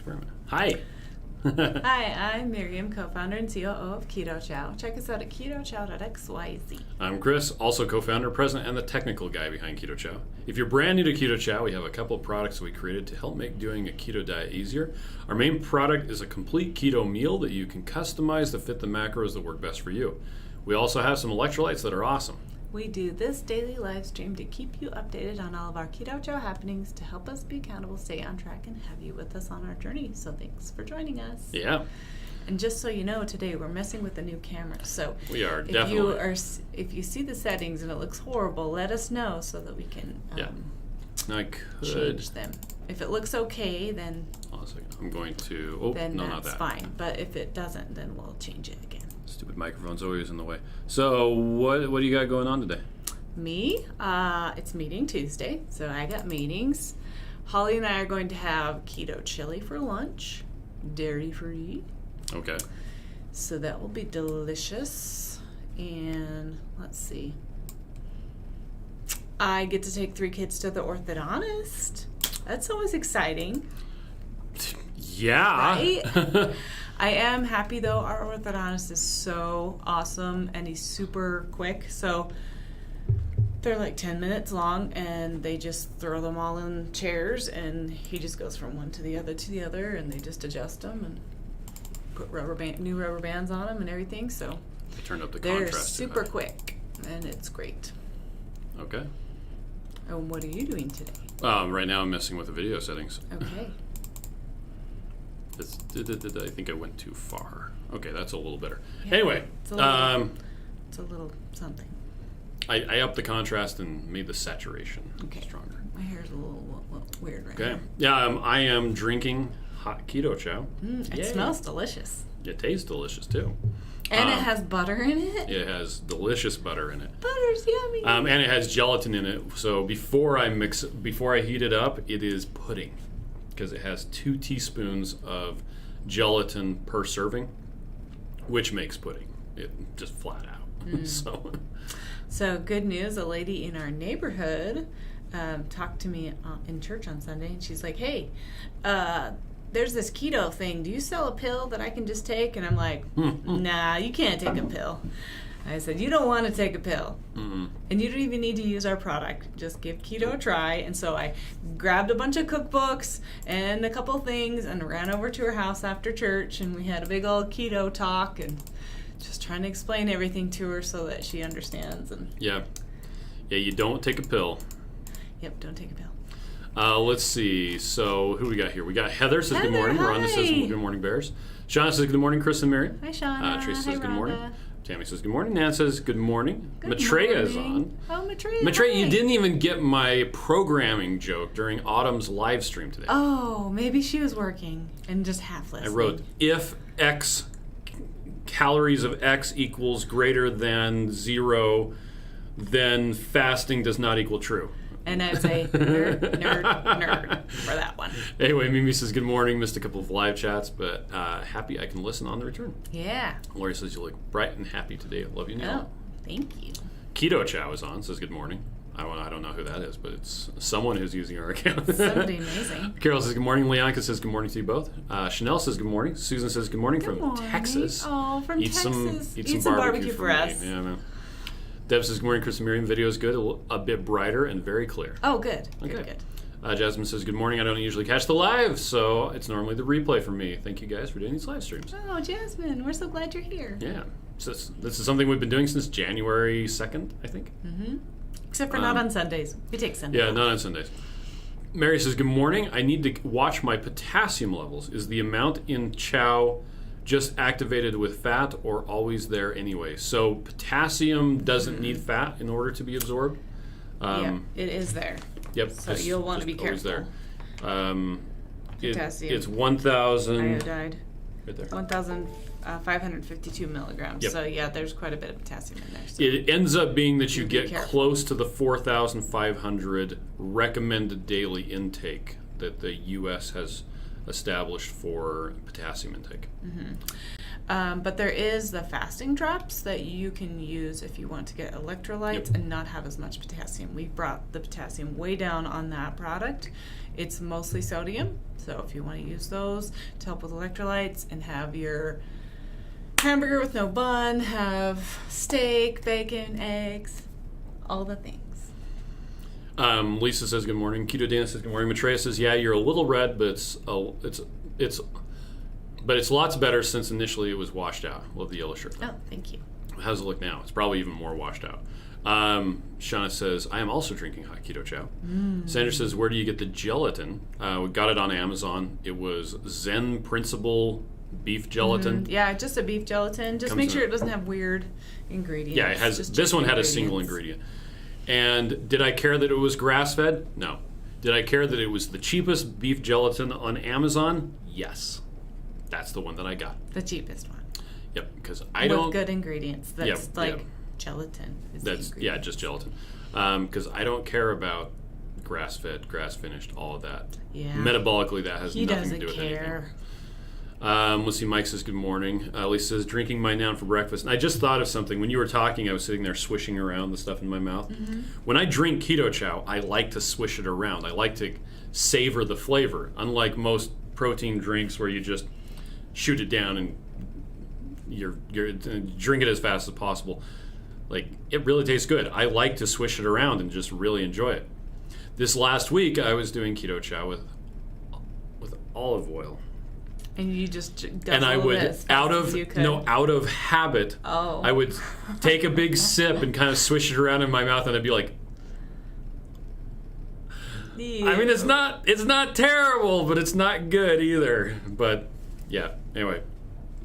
experiment. Hi. Hi, I'm Miriam, co-founder and COO of Keto Chow. Check us out at ketochow.xyz. I'm Chris, also co-founder, president, and the technical guy behind Keto Chow. If you're brand new to Keto Chow, we have a couple of products we created to help make doing a keto diet easier. Our main product is a complete keto meal that you can customize to fit the macros that work best for you. We also have some electrolytes that are awesome. We do this daily live stream to keep you updated on all of our Keto Chow happenings, to help us be accountable, stay on track, and have you with us on our journey. So thanks for joining us. Yeah. And just so you know, today we're messing with the new camera. So we are definitely. If you see the settings and it looks horrible, let us know so that we can I could change them. If it looks okay, then hold on a second. I'm going to. Oh, then no, that's not that. Fine. But if it doesn't, then we'll change it again. Stupid microphone's always in the way. So what do you got going on today? Me? It's meeting Tuesday, so I got meetings. Holly and I are going to have keto chili for lunch, dairy-free. Okay. So that will be delicious. And let's see. I get to take 3 kids to the orthodontist. That's always exciting. Yeah. Right? I am happy though. Our orthodontist is so awesome and he's super quick. So they're like 10 minutes long and they just throw them all in chairs and he just goes from one to the other and they just adjust them and put new rubber bands on them and everything. So they turned up the they're contrast. super quick and it's great. Okay. And what are you doing today? Right now I'm messing with the video settings. Okay. I think I went too far. Okay, that's a little better. Yeah, Anyway, it's a little something. I upped the contrast and made the saturation stronger. My hair's a little weird right now. Okay. Yeah, I am drinking hot keto chow. It smells delicious. It tastes delicious too. And it has butter in it. It has delicious butter in it. Butter's yummy. And it has gelatin in it. So before I heat it up, it is pudding. Because it has 2 teaspoons of gelatin per serving, which makes pudding. It just flat out. So good news, a lady in our neighborhood talked to me in church on Sunday, and she's like, hey, there's this keto thing. Do you sell a pill that I can just take? And I'm like, nah, you can't take a pill. I said, you don't want to take a pill. Mm-hmm. And you don't even need to use our product. Just give keto a try. And so I grabbed a bunch of cookbooks and a couple things and ran over to her house after church. And we had a big old keto talk and just trying to explain everything to her so that she understands. And Yeah, you don't take a pill. Yep, don't take a pill. Let's see. So who we got here? We got Heather says Heather, good morning. hi. Rhonda says good morning, Bears. Shauna says good morning, Chris and Miriam. Hi, Shauna. Tracy says hi, good Rhonda. morning. Tammy says good morning. Nan says good morning. Good Maitreya is morning. on. Oh, Maitreya. Maitreya, you hi. didn't even get my programming joke during Autumn's live stream today. Oh, maybe she was working and just half listening. I wrote, if X calories of X equals greater than 0, then fasting does not equal true. And I'd say nerd for that one. Anyway, Mimi says good morning. Missed a couple of live chats, but happy I can listen on the return. Yeah. Lori says you look bright and happy today. Love you, Neil. Oh, thank you. Keto Chow is on. Says good morning. I don't know who that is, but it's someone who's using our account. Somebody amazing. Carol says good morning. Leonka says good morning to you both. Chanel says good morning. Susan says good morning from Texas. Oh, from Texas. Eat some barbecue for us. Yeah, man. Deb says good morning, Chris and Miriam. Video is good, a bit brighter and very clear. Oh, good. Okay. Good. Jasmine says good morning. I don't usually catch the live, so it's normally the replay for me. Thank you guys for doing these live streams. Oh, Jasmine, we're so glad you're here. Yeah. So this is something we've been doing since January 2nd, I think. Mm-hmm. Except for not on Sundays. We take Sundays. Yeah, not on Sundays. Mary says good morning. I need to watch my potassium levels. Is the amount in chow just activated with fat or always there anyway? So potassium doesn't need fat in order to be absorbed. Yeah, it is there. Yep. So you'll want to be careful. There. Potassium. It's 1,000. Iodide. Right there. 1,552 milligrams. Yep. So yeah, there's quite a bit of potassium in there. So. It ends up being that you get careful. close to the 4,500 recommended daily intake that the U.S. has established for potassium intake. Mm-hmm. But there is the fasting drops that you can use if you want to get electrolytes and not have as much potassium. We've brought the potassium way down on that product. It's mostly sodium, so if you want to use those to help with electrolytes and have your hamburger with no bun, have steak, bacon, eggs, all the things. Lisa says good morning. Keto Dana says good morning. Maitreya says, yeah, you're a little red, but it's lots better since initially it was washed out. Love the yellow shirt. Oh, thank you. How's it look now? It's probably even more washed out. Shauna says, I am also drinking hot Keto Chow. Sandra says, where do you get the gelatin? We got it on Amazon. It was Zen Principle beef gelatin. Yeah, just a beef gelatin. Just make sure it doesn't have weird ingredients. Yeah, it has. This one had a single ingredient. And did I care that it was grass-fed? No. Did I care that it was the cheapest beef gelatin on Amazon? Yes. That's the one that I got. The cheapest one. Yep, because I don't... With good ingredients. That's gelatin. Just gelatin. Because I don't care about grass-fed, grass-finished, all of that. Yeah. Metabolically, that has nothing to do with anything. He doesn't care. Let's see, Mike says good morning. Lisa says, drinking mine now for breakfast. And I just thought of something. When you were talking, I was sitting there swishing around the stuff in my mouth. When I drink Keto Chow, I like to swish it around. I like to savor the flavor, unlike most protein drinks where you just shoot it down and you're drink it as fast as possible. Like, it really tastes good. I like to swish it around and just really enjoy it. This last week, I was doing Keto Chow with olive oil. And you just and I would out of habit, I would take a big sip and kind of swish it around in my mouth, and I'd be like, Ew. I mean, it's not terrible, but it's not good either. But yeah, anyway,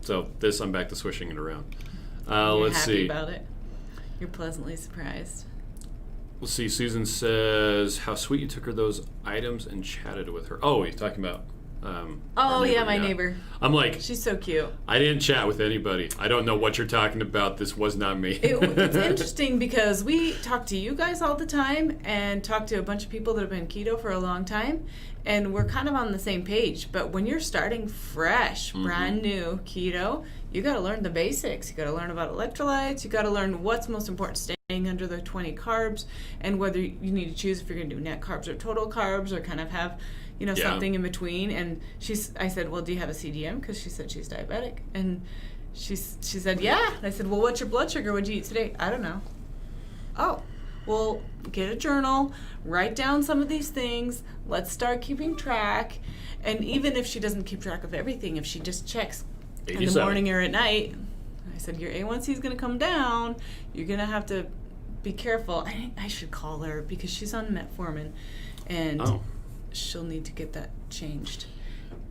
so I'm back to swishing it around. Let's see. You're happy about it. You're pleasantly surprised. Let's see. Susan says, how sweet you took her those items and chatted with her. Oh, you're talking about. My neighbor. I'm like, she's so cute. I didn't chat with anybody. I don't know what you're talking about. This was not me. It's interesting because we talk to you guys all the time and talk to a bunch of people that have been keto for a long time, and we're kind of on the same page. But when you're starting fresh, brand new keto, you got to learn the basics. You got to learn about electrolytes. You got to learn what's most important, staying under the 20 carbs, and whether you need to choose if you're going to do net carbs or total carbs, or kind of have something in between. And I said, well, do you have a CGM? Because she said she's diabetic. And she said, yeah. And I said, well, what's your blood sugar? What'd you eat today? I don't know. Oh, well, get a journal, write down some of these things. Let's start keeping track. And even if she doesn't keep track of everything, if she just checks 87 in the morning or at night, I said, your A1C is going to come down. You're going to have to be careful. I think I should call her because she's on metformin. And she'll need to get that changed.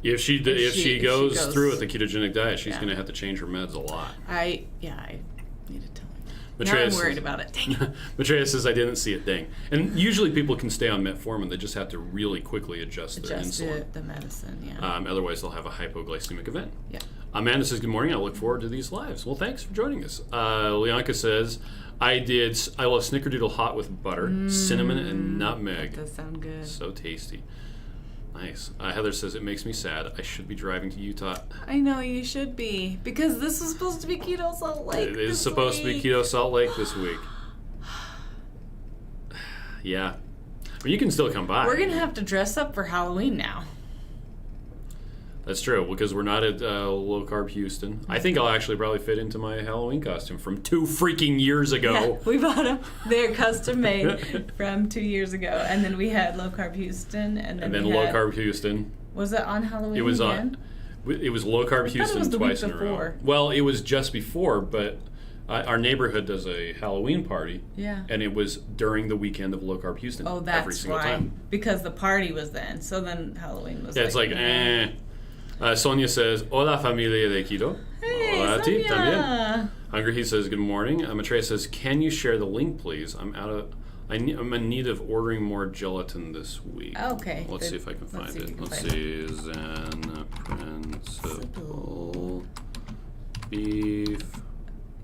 If she goes through with the ketogenic diet, she's going to have to change her meds a lot. I need to tell her. Maitreya now I'm worried about it. Dang it. Maitreya says, I didn't see it. Dang. And usually people can stay on metformin. They just have to really quickly adjust their insulin. The medicine, yeah. Otherwise, they'll have a hypoglycemic event. Yeah. Amanda says, good morning. I look forward to these lives. Well, thanks for joining us. Leonka says, I love Snickerdoodle hot with butter, cinnamon, and nutmeg. That does sound good. So tasty. Nice. Heather says, it makes me sad. I should be driving to Utah. I know, you should be. Because this is supposed to be Keto Salt Lake It is supposed to be Keto Salt Lake this week. Yeah. But you can still come by. We're going to have to dress up for Halloween now. That's true, because we're not at Low Carb Houston. I think I'll actually probably fit into my Halloween costume from 2 freaking years ago. Yeah, we bought them. They're custom made from 2 years ago. And then we had Low Carb Houston. And then Low Carb Houston. Was it on Halloween It was again? It was Low Carb Houston twice in a row. Well, it was just before, but our neighborhood does a Halloween party. Yeah. And it was during the weekend of Low Carb Houston. Oh, that's every single why. time. Because the party was then. So then Halloween was it's like Sonia says, hola familia de Keto. Hey, hola a ti Sonia. también. Hungry, he says, good morning. Maitreya says, can you share the link, please? I'm in need of ordering more gelatin this week. Okay. Let's see if I can find it. Let's see. Zen Principle Beef.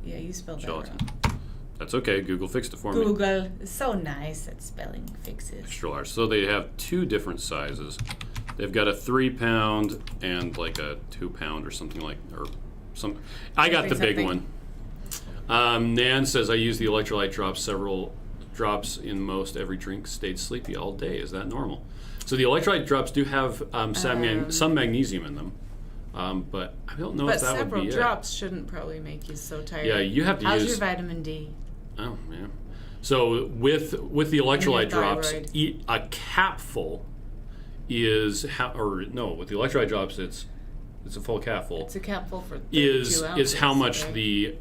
Yeah, you spelled gelatin. that wrong. That's okay. Google fixed it for me. Google is so nice at spelling fixes. Extra large. So they have 2 different sizes. They've got a 3 pound and like a 2 pound or something like, or I got the big something. one. Nan says, I use the electrolyte drops, several drops in most every drink, stayed sleepy all day. Is that normal? So the electrolyte drops do have some magnesium in them. But I don't know if that would be it. But several drops shouldn't probably make you so tired. Yeah, you have to How's use... your vitamin D? Oh, yeah. So with the electrolyte drops, thyroid. a capful is... with the electrolyte drops, it's a full capful. It's a capful for 32 ounces. Is how much right? the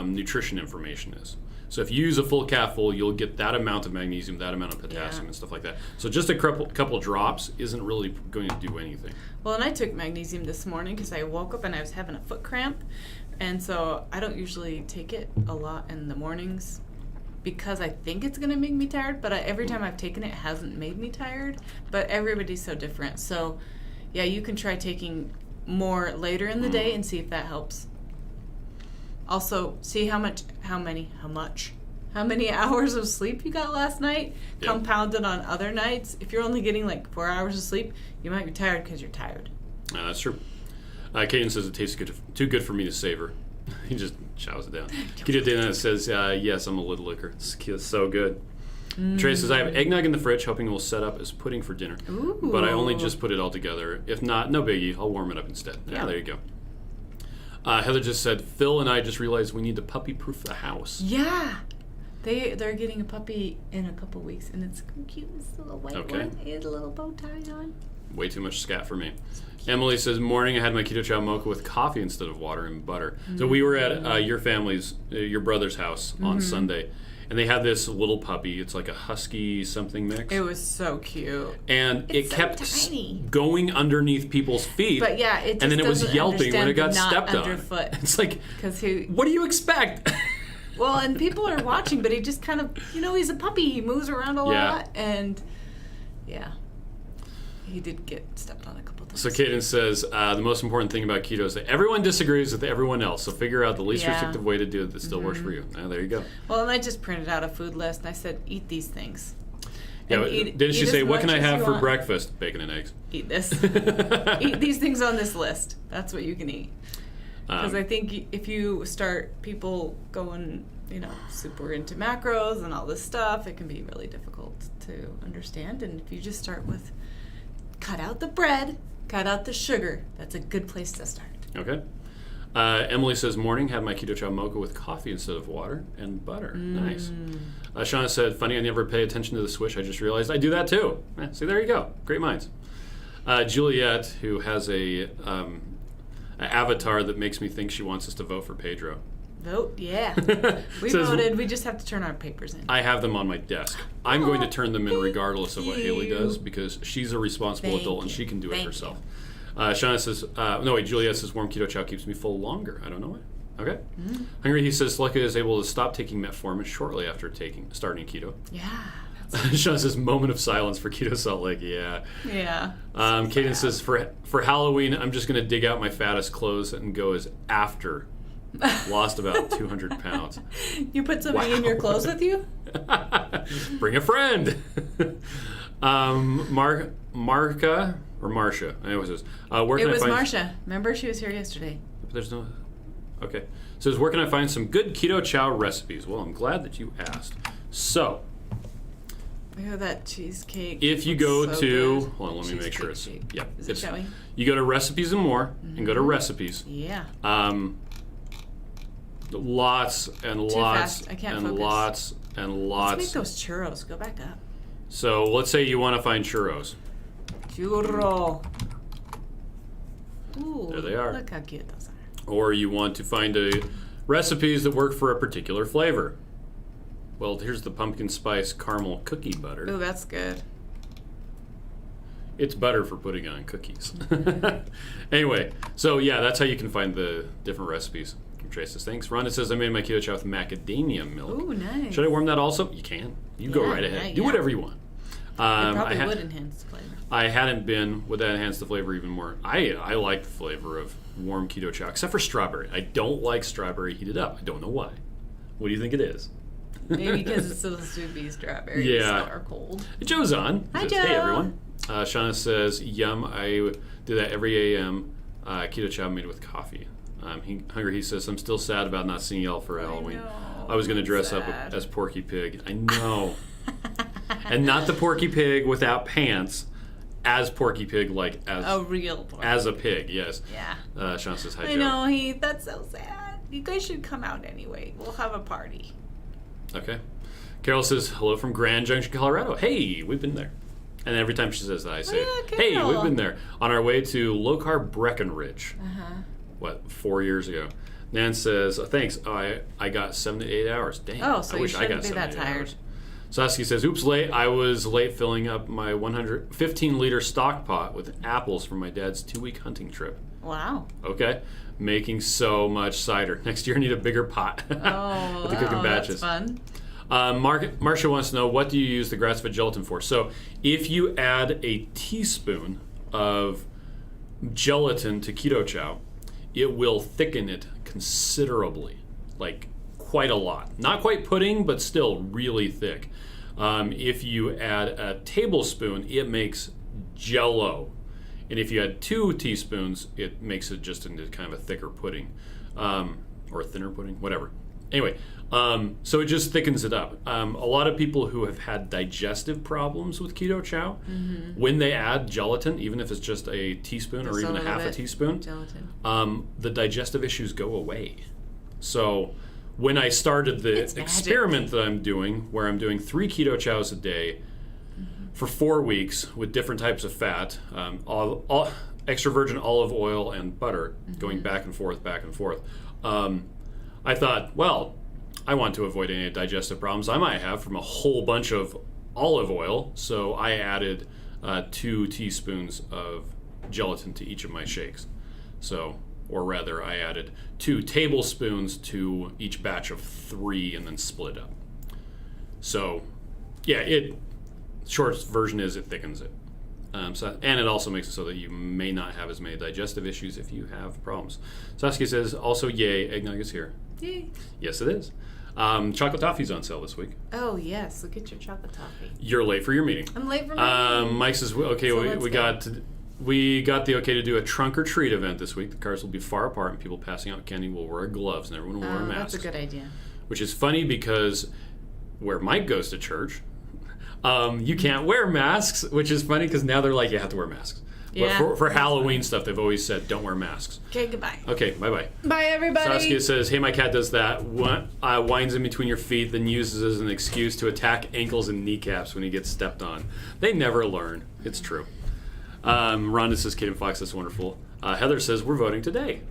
nutrition information is. So if you use a full capful, you'll get that amount of magnesium, that amount of potassium, and stuff like that. So just a couple drops isn't really going to do anything. Well, and I took magnesium this morning because I woke up and I was having a foot cramp. And so I don't usually take it a lot in the mornings because I think it's going to make me tired. But every time I've taken it hasn't made me tired. But everybody's so different. So, yeah, you can try taking more later in the day and see if that helps. Also, see how many hours of sleep you got last night, compounded on other nights. If you're only getting like 4 hours of sleep, you might be tired because you're tired. That's true. Caden says it tastes too good for me to savor. He just chows it down. Keto Dana says, yes, I'm a little liquor. It's so good. Trey says, I have eggnog in the fridge, hoping it will set up as pudding for dinner. Ooh. But I only just put it all together. If not, no biggie. I'll warm it up instead. Yeah, there you go. Heather just said, Phil and I just realized we need to puppy-proof the house. Yeah. They're getting a puppy in a couple weeks, and it's cute. It's a little white one. He has a little bow tie on. Way too much scat for me. Emily says, morning I had my Keto Chow mocha with coffee instead of water and butter. So we were at your brother's house on Sunday, and they had this little puppy. It's like a husky something mix. It was so cute. And it kept going underneath people's feet. But yeah, it just and then it was yelping when it got stepped underfoot. on. It's like, what do you expect? Well, and people are watching, but he just kind of, he's a puppy. He moves around a lot. And he did get stepped on a couple times. So Kaden says, the most important thing about keto is that everyone disagrees with everyone else. So figure out the least restrictive way to do it that still works for you. There you go. Well, and I just printed out a food list, and I said, eat these things. Yeah, didn't she say, what can I have for breakfast? Bacon and eggs. Eat this. Eat these things on this list. That's what you can eat. Because I think if you start people going, super into macros and all this stuff, it can be really difficult to understand. And if you just start with cut out the bread, cut out the sugar, that's a good place to start. Okay. Emily says, morning, had my Keto Chow mocha with coffee instead of water and butter. Nice. Shauna said, funny, I never pay attention to the swish. I just realized I do that too. See, there you go. Great minds. Juliet, who has an avatar that makes me think she wants us to vote for Pedro. Vote? Yeah. We voted. We just have to turn our papers in. I have them on my desk. I'm going to turn them in regardless of what Haley does because she's a responsible adult and she can do it herself. Shauna says, Juliet says, warm Keto Chow keeps me full longer. I don't know why. Okay. Hungry, he says, Lucky is able to stop taking metformin shortly after starting keto. Yeah. Shauna says, moment of silence for Keto Salt Lake. Yeah. Yeah. Kaden says, for Halloween, I'm just going to dig out my fattest clothes and go as after. Lost about 200 pounds. You put somebody in your clothes with you? Bring a friend. Marka or Marsha? I know it was. Where can it was I find... Marsha. Remember, she was here yesterday. There's no... Okay. Says, where can I find some good Keto Chow recipes? Well, I'm glad that you asked. So... Look at that cheesecake. If you go so to... Good. Hold on, let me make sure it's... Shape. Yeah. Is it showing? You go to Recipes and More, and go to Recipes. Yeah. Lots and Too lots fast. I can't and focus. lots and lots. Let's make those churros. Go back up. So let's say you want to find churros. Churro. Ooh, there they are. Look how cute those are. Or you want to find recipes that work for a particular flavor. Well, here's the pumpkin spice caramel cookie butter. Ooh, that's good. It's butter for putting on cookies. Anyway, so yeah, that's how you can find the different recipes. Trace says, thanks. Rhonda says, I made my Keto Chow with macadamia milk. Ooh, nice. Should I warm that also? You can. You go right ahead. Do whatever you want. It probably would enhance the flavor. I hadn't been. Would that enhance the flavor even more? I like the flavor of warm Keto Chow, except for strawberry. I don't like strawberry heated up. I don't know why. What do you think it is? Maybe because it's supposed to be strawberry or cold. Joe's on. Hi, says, Joe. Hey, everyone. Shauna says, yum, I do that every AM. Keto Chow made with coffee. He says, I'm still sad about not seeing y'all for Halloween. I was going to dress up as Porky Pig. I know. And not the Porky Pig without pants, as Porky Pig, like as a real Porky as a pig. Yes. Yeah. Sean says hi. I know, Heath. That's so sad. You guys should come out anyway. We'll have a party. Okay. Carol says hello from Grand Junction, Colorado. Hey, we've been there. And every time she says that, I say, hey, we've been there. On our way to low carb Breckenridge. What, 4 years ago? Nan says, thanks. Oh, I got 7 to 8 hours. Dang. Oh, so I wish you I got shouldn't be that 7 to 8 tired. hours. Saskia says, oops, late. I was late filling up my 115-liter stock pot with apples from my dad's 2-week hunting trip. Wow. Okay. Making so much cider. Next year I need a bigger pot. Oh, with the cooking batches. That's fun. Marcia wants to know, what do you use the grass-fed gelatin for? So if you add a teaspoon of gelatin to Keto Chow, it will thicken it considerably, like quite a lot. Not quite pudding, but still really thick. If you add a tablespoon, it makes Jell-O. And if you add 2 teaspoons, it makes it just into kind of a thicker pudding, or a thinner pudding, whatever. Anyway, so it just thickens it up. A lot of people who have had digestive problems with Keto Chow, when they add gelatin, even if it's just a teaspoon or even a half a teaspoon, the digestive issues go away. So when I started the experiment that I'm doing, where I'm doing 3 Keto Chows a day for 4 weeks with different types of fat, all extra virgin olive oil and butter, going back and forth, I thought, well, I want to avoid any digestive problems I might have from a whole bunch of olive oil, so I added 2 teaspoons of gelatin to each of my shakes. So, or rather, I added 2 tablespoons to each batch of 3 and then split it up. So, yeah, short version is it thickens it. And it also makes it so that you may not have as many digestive issues if you have problems. Saskia says, also, yay, eggnog is here. Yay. Yes, it is. Chocolate toffee's on sale this week. Oh, yes. Look at your chocolate toffee. You're late for your meeting. I'm late for my meeting. Mike says, okay, so we got the okay to do a trunk or treat event this week. The cars will be far apart, and people passing out candy will wear gloves, and everyone will wear masks. That's a good idea. Which is funny because where Mike goes to church, you can't wear masks, which is funny because now they're like, you have to wear masks. Yeah, but for Halloween stuff, they've always said, don't wear masks. Okay, goodbye. Okay, bye-bye. Bye, everybody. Saskia says, hey, my cat does that. Winds in between your feet, then uses as an excuse to attack ankles and kneecaps when he gets stepped on. They never learn. It's true. Rhonda says, Kate and Fox, that's wonderful. Heather says, we're voting today.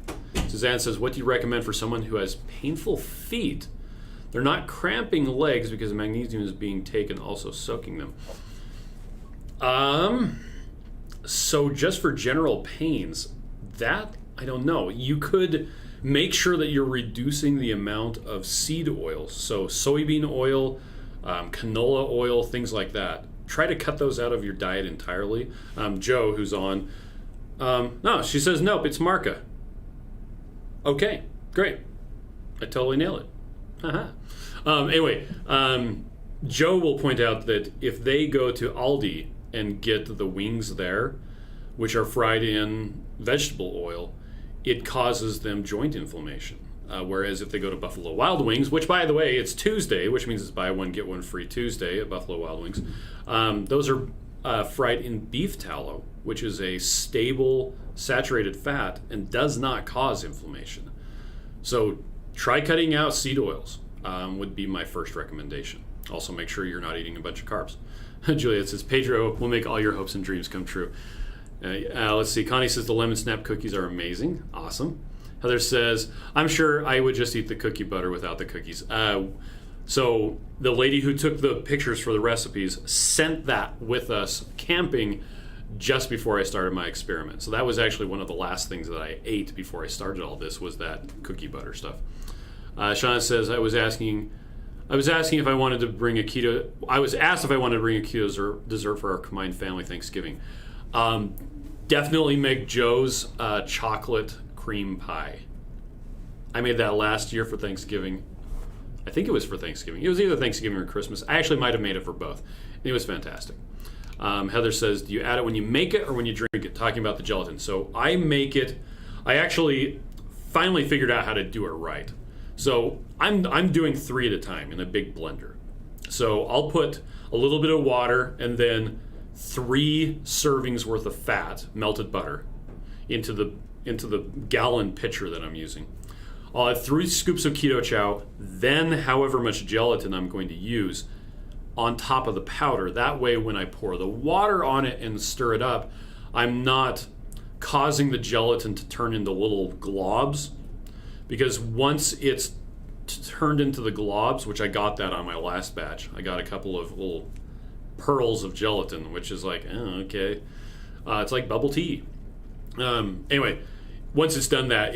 Suzanne says, what do you recommend for someone who has painful feet? They're not cramping legs because magnesium is being taken, also soaking them. So just for general pains, that, I don't know. You could make sure that you're reducing the amount of seed oils. So soybean oil, canola oil, things like that. Try to cut those out of your diet entirely. Joe, who's on, no, she says, nope, it's Marca. Okay, great. I totally nailed it. Anyway, Joe will point out that if they go to Aldi and get the wings there, which are fried in vegetable oil, it causes them joint inflammation. Whereas if they go to Buffalo Wild Wings, which, by the way, it's Tuesday, which means it's buy one, get one free Tuesday at Buffalo Wild Wings, those are fried in beef tallow, which is a stable, saturated fat and does not cause inflammation. So try cutting out seed oils, would be my first recommendation. Also, make sure you're not eating a bunch of carbs. Juliet says, Pedro will make all your hopes and dreams come true. Let's see. Connie says, the lemon snap cookies are amazing. Awesome. Heather says, I'm sure I would just eat the cookie butter without the cookies. So the lady who took the pictures for the recipes sent that with us camping just before I started my experiment. So that was actually one of the last things that I ate before I started all this, was that cookie butter stuff. Shauna says, I was asking if I wanted to bring a keto. I was asked if I wanted to bring a keto dessert for our combined family Thanksgiving. Definitely make Joe's chocolate cream pie. I made that last year for Thanksgiving. I think it was for Thanksgiving. It was either Thanksgiving or Christmas. I actually might have made it for both. It was fantastic. Heather says, do you add it when you make it or when you drink it? Talking about the gelatin. So I make it. I actually finally figured out how to do it right. So I'm doing 3 at a time in a big blender. So I'll put a little bit of water and then 3 servings worth of fat, melted butter, into the gallon pitcher that I'm using. I'll add 3 scoops of Keto Chow, then however much gelatin I'm going to use on top of the powder. That way when I pour the water on it and stir it up, I'm not causing the gelatin to turn into little globs, because once it's turned into the globs, which I got that on my last batch, I got a couple of little pearls of gelatin, which is like, okay. It's like bubble tea. Anyway, once it's done that,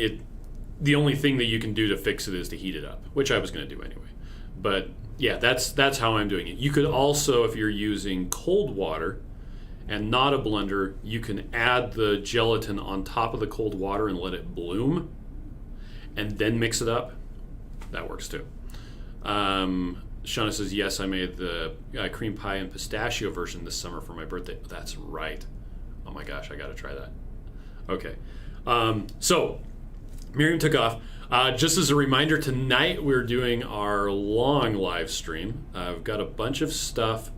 the only thing that you can do to fix it is to heat it up, which I was going to do anyway. But yeah, that's how I'm doing it. You could also, if you're using cold water and not a blender, you can add the gelatin on top of the cold water and let it bloom and then mix it up. That works too. Shauna says, yes, I made the cream pie and pistachio version this summer for my birthday. That's right. Oh my gosh, I got to try that. Okay. So Miriam took off. Just as a reminder, tonight we're doing our long live stream. I've got a bunch of stuff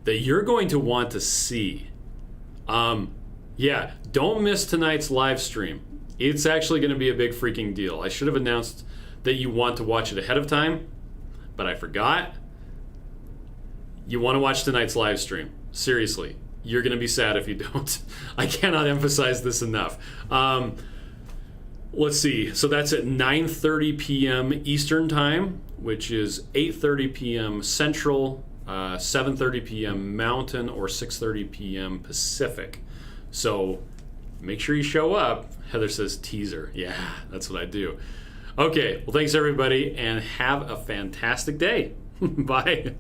that you're going to want to see. Yeah, don't miss tonight's live stream. It's actually going to be a big freaking deal. I should have announced that you want to watch it ahead of time, but I forgot. You want to watch tonight's live stream. Seriously, you're going to be sad if you don't. I cannot emphasize this enough. Let's see. So that's at 9:30 p.m. Eastern Time, which is 8:30 p.m. Central, 7:30 p.m. Mountain, or 6:30 p.m. Pacific. So make sure you show up. Heather says teaser. Yeah, that's what I do. Okay, well, thanks everybody, and have a fantastic day. Bye.